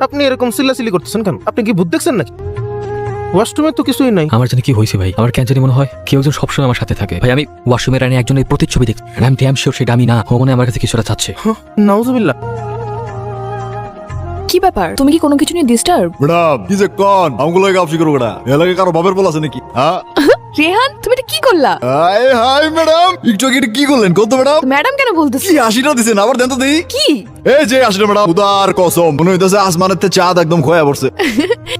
আপনি এরকম চিল্লাচিল্লি করতেছেন কেন? আপনি কি ভূত দেখছেন নাকি? ওয়াশরুমে তো কিছুই নাই। আমার জানি কি হয়েছে ভাই, আমার কেন জানি মনে হয় কেউ একজন সবসময় আমার সাথে থাকে ভাই। আমি ওয়াশরুমের রানী একজনের প্রতিচ্ছবি দেখছি, আমি ড্যাম শিওর সেটা আমি না। ও মনে হয় আমার কাছে কিছুটা চাচ্ছে। নাউজুবিল্লাহ। কি ব্যাপার, তুমি কি কোনো কিছু নিয়ে ডিস্টার্ব? ম্যাডাম কি যে কোন আমগুলো গাফি করো বেটা, এলাকায় কারো বাপের বল আছে নাকি? হ্যাঁ রেহান, তুমি এটা কি করলা? হাই হাই ম্যাডাম, একটু আগে এটা কি করলেন কত ম্যাডাম? ম্যাডাম কেন বলতেছি? কি 80টা দিছেন, আবার দেন তো দেই। কি? এই যে 80টা ম্যাডাম, উদার কসম মনে হইতাছে আসমানের তে চাঁদ একদম খোয়া পড়ছে।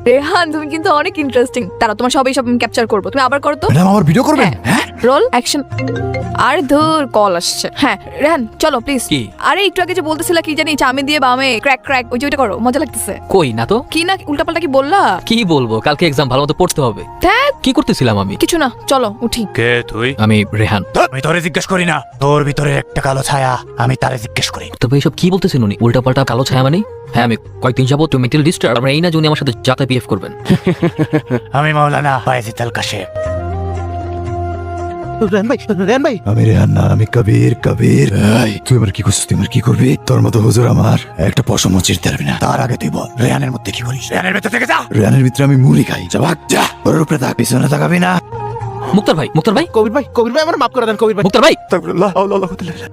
রেহান, তুমি কিন্তু অনেক ইন্টারেস্টিং। তারা তোমার সব ক্যাপচার করবো, তুমি আবার করো তো। ম্যাডাম আমার ভিডিও করবেন? হ্যাঁ রোল অ্যাকশন। আর ধর কল আসছে। হ্যাঁ রেহান চলো প্লিজ। কি? আরে একটু আগে যে বলতেছিলা কি জানি, চামে দিয়ে বামে ক্র্যাক ক্র্যাক, ওই যে ওইটা করো, মজা লাগতেছে। কই না তো। কি না উল্টাপাল্টা কি বললা? কি বলবো, কালকে এক্সাম, ভালো মতো পড়তে হবে। ধ্যাৎ, কি করতেছিলাম আমি? কিছু না, চলো উঠি। কে তুই? আমি রেহান। আমি তোরে জিজ্ঞেস করি না, তোর ভিতরে একটা কালো ছায়া, আমি তারে জিজ্ঞেস করি। তবে এইসব কি বলতেছেন উনি? উল্টাপাল্টা কালো ছায়া মানে? হ্যাঁ আমি কয়েকদিন যাবো মেন্টাল ডিস্টার্ব। আমরা এই না উনি আমার সাথে যাতে বিহেভ করবেন। আমি মাওলানা বায়েজিদ আল কাশেম। রেহান ভাই। আমি রেহান না, আমি কবির। এই, তুই আমার কি করছিস? তুই আমার কি করবি? তোর মতো হুজুর আমার একটা পশমও চিরতে পারবি না। তার আগে তুই বল রেহানের মধ্যে কি করিস? রেহানের ভেতর থেকে যা। রেহানের ভিতরে আমি মুড়ি খাই। যা ভাগ যা, ওর উপরে তাক, পিছনে তাকাবি না। মুক্তার ভাই কবির ভাই আমার মাফ করে দেন কবির ভাই। মুক্তার ভাই।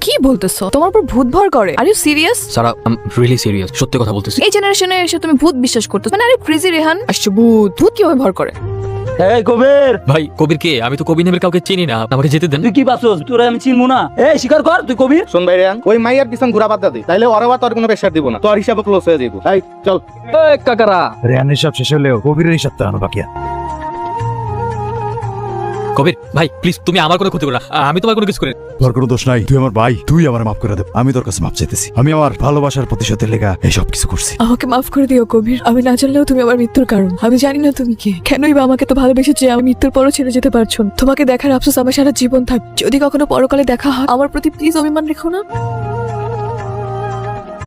কি বলতেছো? তোমার উপর ভূত ভর করে? Are you serious? সারা রিয়েলি সিরিয়াস, সত্যি কথা বলতেছি। এই জেনারেশনে এসে তুমি ভূত বিশ্বাস করতেছো? মানে আরে ক্রেজি রেহান, আসছে ভূত। ভূত কিভাবে ভর করে? এই কবির, ভাই কবির কে? আমি তো কবির নামের কাউকে চিনি না, আমাকে যেতে দেন। তুই কি ভাবছস তোরা আমি চিনবো না? এই স্বীকার কর তুই কবির। শোন ভাই রেহান, ওই মাইয়ার পিছন ঘুরা বাদ দে, তাইলে ওরা তোর কোনো প্রেশার দিব না, তোর হিসাবে ক্লোজ হয়ে যাবো। তাই চল। এই কাকারা, রেহানের হিসাব শেষ হলেও কবিরের হিসাব তো এখনো বাকি আছে। কবির ভাই প্লিজ, তুমি আমার কোনো ক্ষতি করো না, আমি তোমার কোনো কিছু করি না। তোর কোনো দোষ নাই, তুই আমার ভাই, তুই আমার মাফ করে দে। আমি তোর কাছে মাফ চাইতেছি, আমি আমার ভালোবাসার প্রতিশোধের লেগা এই সব কিছু করছি। আমাকে মাফ করে দিও কবির, আমি না জানলেও তুমি আমার মৃত্যুর কারণ। আমি জানি না তুমি কে, কেনই বা আমাকে তো ভালোবেসেছে, আমি মৃত্যুর পরও ছেড়ে যেতে পারছো না। তোমাকে দেখার আফসোস আমার সারা জীবন থাকবে। যদি কখনো পরকালে দেখা হয়, আমার প্রতি প্লিজ অভিমান রেখো না।